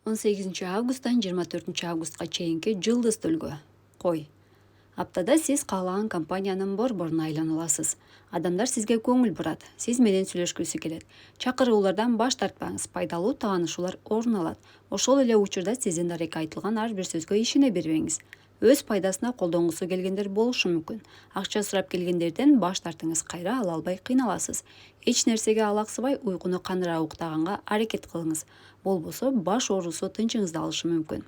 18 августтан 24 августка чейинки жылдыз төлгө. Кой. Аптада сиз каалаган компаниянын борборуна айлана аласыз. Адамдар сизге көңүл бурат, сиз менен сүйлөшкүсү келет. Чакыруулардан баш тартпаңыз, пайдалуу таанышуулар орун алат. Ошол эле учурда сиздин дарек айтылган ар бир сөзгө ишене бербеңиз. Өз пайдасына колдонгусу келгендер болушу мүмкүн. Акча сурап келгендерден баш тартыңыз, кайра ала албай кыйналасыз. Эч нерсеге алаксыбай уйкуну кандыра уктаганга аракет кылыңыз. Болбосо баш оорусу тынчыңызды алышы мүмкүн.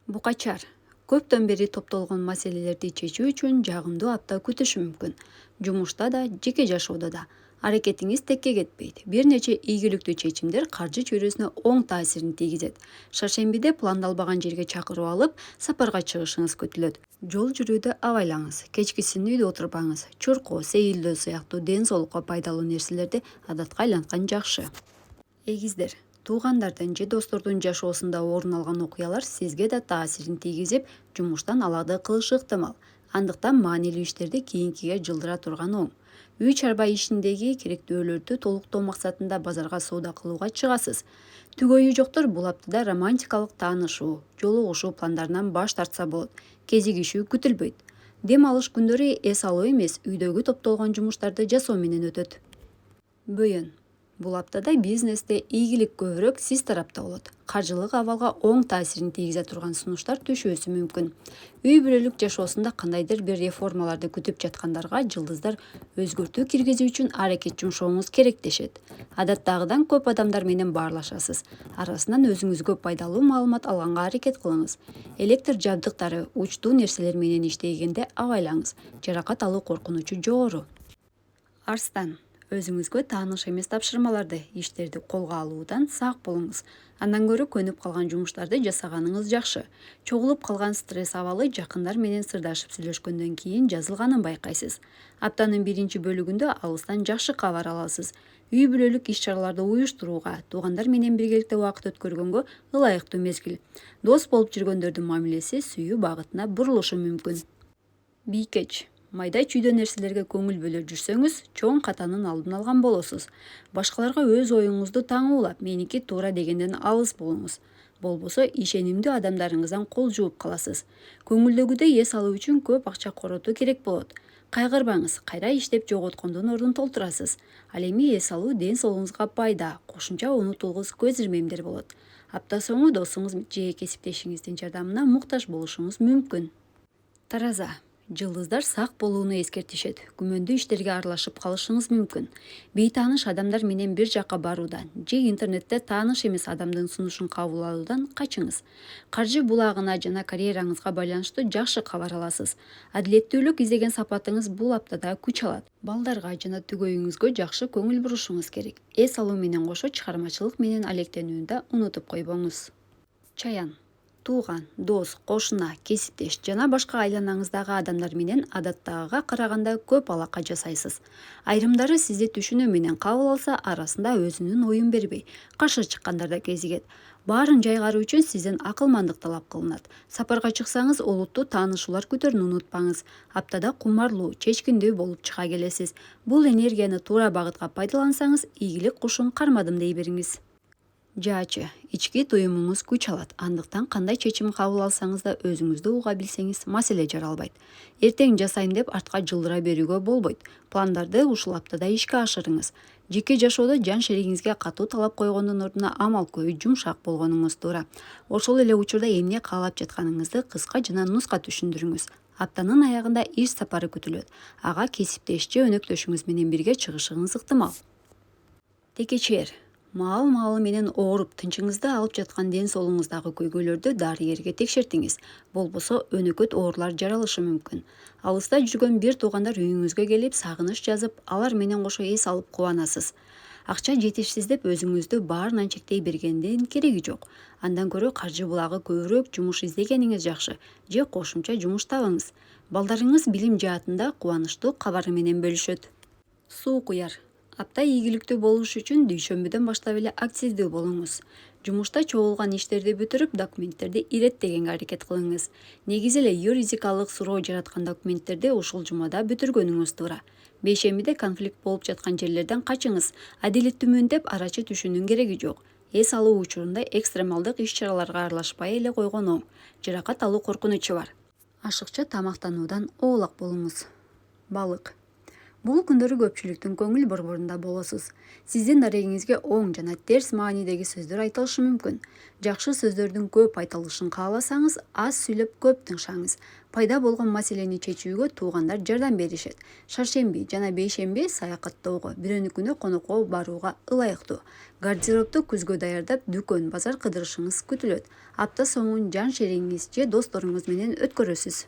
Букачар. Көптөн бери топтолгон маселелерди чечүү үчүн жагымдуу апта күтүшү мүмкүн. Жумушта да, жеке жашоодо да. Аракетиңиз текке кетпейт. Бир нече ийгиликтүү чечимдер каржы чөйрөсүнө оң таасирин тийгизет. Шаршембиде пландалбаган жерге чакыруу алып, сапарга чыгышыңыз күтүлөт. Жол жүрүүдө абайлаңыз. Кечкисин үйдө отурбаңыз. Чуркоо, сейилдөө сыяктуу ден соолукка пайдалуу нерселерди адатка айланткан жакшы. Эгиздер. Туугандардын же достордун жашоосунда орун алган окуялар сизге да таасирин тийгизип, жумуштан алады кылышы ыктымал. Андыктан маанилүү иштерди кийинкиге жылдыра турган оң. Үй чарба ишиндеги керектөөлөрдү толуктоо максатында базарга соода кылууга чыгасыз. Түгөйү жоктор бул аптада романтикалык таанышуу, жолугушуу пландарынан баш тартса болот. Кезигишүү күтүлбөйт. Дем алыш күндөрү эс алуу эмес, үйдөгү топтолгон жумуштарды жасоо менен өтөт. Бөйөн. Бул аптада бизнесте ийгилик көбүрөөк сиз тарапта болот. Каржылык абалга оң таасирин тийгизе турган сунуштар түшүүсү мүмкүн. Үй бүлөлүк жашоосунда кандайдыр бир реформаларды күтүп жаткандарга жылдыздар өзгөртүү киргизүү үчүн аракет жумшооңуз керек дешет. Адаттагыдан көп адамдар менен баарлашасыз. Арасынан өзүңүзгө пайдалуу маалымат алганга аракет кылыңыз. Электр жабдыктары, учтуу нерселер менен иштегенде абайлаңыз. Жаракат алуу коркунучу жогору. Арстан. Өзүңүзгө тааныш эмес тапшырмаларды, иштерди колго алуудан сак болуңуз. Андан көрө көнүп калган жумуштарды жасаганыңыз жакшы. Чогулуп калган стресс абалы жакындар менен сырдашып сүйлөшкөндөн кийин жазылганын байкайсыз. Аптанын биринчи бөлүгүндө алыстан жакшы кабар аласыз. Үй бүлөлүк иш-чараларды уюштурууга, туугандар менен биргеликте убакыт өткөргөнгө ылайыктуу мезгил. Дос болуп жүргөндөрдүн мамилеси сүйүү багытына бурулушу мүмкүн. Бийкеч. Майда чүйдө нерселерге көңүл бөлө жүрсөңүз, чоң катанын алдын алган болосуз. Башкаларга өз оюңузду таңуулап, меники туура дегенден алыс болуңуз. Болбосо ишенимдүү адамдарыңыздан кол жууп каласыз. Көңүлдөгүдөй эс алуу үчүн көп акча коротуу керек болот. Кайгырбаңыз, кайра иштеп жоготкондун ордун толтурасыз. Ал эми эс алуу ден соолугуңузга пайда, кошумча унутулгус көз ирмемдер болот. Апта соңу досуңуз же кесиптешиңиздин жардамына муктаж болушуңуз мүмкүн. Тараза. Жылдыздар сак болууну эскертишет. Күмөндүү иштерге аралашып калышыңыз мүмкүн. Бейтааныш адамдар менен бир жакка баруудан же интернетте тааныш эмес адамдын сунушун кабыл алуудан качыңыз. Каржы булагына жана карьераңызга байланыштуу жакшы кабар аласыз. Адилеттүүлүк издеген сапатыңыз бул аптада күч алат. Балдарга жана түгөйүңүзгө жакшы көңүл бурушуңуз керек. Эс алуу менен кошо чыгармачылык менен алектенүүнү да унутуп койбоңуз. Чаян. Тууган, дос, кошуна, кесиптеш жана башка айланаңыздагы адамдар менен адаттагыга караганда көп алака жасайсыз. Айрымдары сизди түшүнүү менен кабыл алса, арасында өзүнүн оюн бербей, каршы чыккандар да кезигет. Баарын жайгаруу үчүн сизден акылмандык талап кылынат. Сапарга чыксаңыз, олуттуу таанышуулар күтөрүнү унутпаңыз. Аптада кумарлуу, чечкиндүү болуп чыга келесиз. Бул энергияны туура багытка пайдалансаңыз, ийгилик кушун кармадым дей бериңиз. Жаачы. Ички туюмуңуз күч алат. Андыктан кандай чечим кабыл алсаңыз да өзүңүздү уга билсеңиз маселе жаралбайт. Эртең жасайм деп артка жылдыра берүүгө болбойт. Пландарды ушул аптада ишке ашырыңыз. Жеке жашоодо жан шеригиңизге катуу талап койгондун ордуна амалкөй, жумшак болгонуңуз туура. Ошол эле учурда эмне каалап жатканыңызды кыска жана нуска түшүндүрүңүз. Аптанын аягында иш сапары күтүлөт. Ага кесиптеш же өнөктөшүңүз менен бирге чыгышыңыз ыктымал. Текечер. Маал менен ооруп, тынчыңызды алып жаткан ден соолугуңуздагы көйгөйлөрдү дарыгерге текшертиңиз. Болбосо өнөкөт оорулар жаралышы мүмкүн. Алыста жүргөн бир туугандар үйүңүзгө келип, сагыныч жазып, алар менен кошо эс алып кубанасыз. Акча жетишсиз деп өзүңүздү баарынан чектей бергендин кереги жок. Андан көрө каржы булагы көбүрөөк жумуш издегениңиз жакшы, же кошумча жумуш табыңыз. Балдарыңыз билим жаатында кубанычтуу кабары менен бөлүшөт. Суу куяр. Апта ийгиликтүү болуш үчүн дүйшөмбүдөн баштап эле активдүү болуңуз. Жумушта чогулган иштерди бүтүрүп, документтерди иреттегенге аракет кылыңыз. Негизи эле юридикалык суроо жараткан документтерди ушул жумада бүтүргөнүңүз туура. Бейшембиде конфликт болуп жаткан жерлерден качыңыз. Адилет түмөндөп арачы түшүүнүн кереги жок. эс алуу учурунда экстремалдык иш-чараларга аралашпай эле койгон оң. Жаракат алуу коркунучу бар. Ашыкча тамактануудан оолак болуңуз. Балык. Бул күндөрү көпчүлүктүн көңүл борборунда болосуз. Сиздин дарегиңизге оң жана терс маанидеги сөздөр айтылышы мүмкүн. Жакшы сөздөрдүн көп айтылышын кааласаңыз, аз сүйлөп көп тыңшаңыз. Пайда болгон маселени чечүүгө туугандар жардам беришет. Шаршемби жана бейшемби саякаттоого, бирөөнүкүнө конокко барууга ылайыктуу. Гардеробду күзгө даярдап, дүкөн, базар кыдырышыңыз күтүлөт. Апта соңун жан шеригиңиз же досторуңуз менен өткөрөсүз.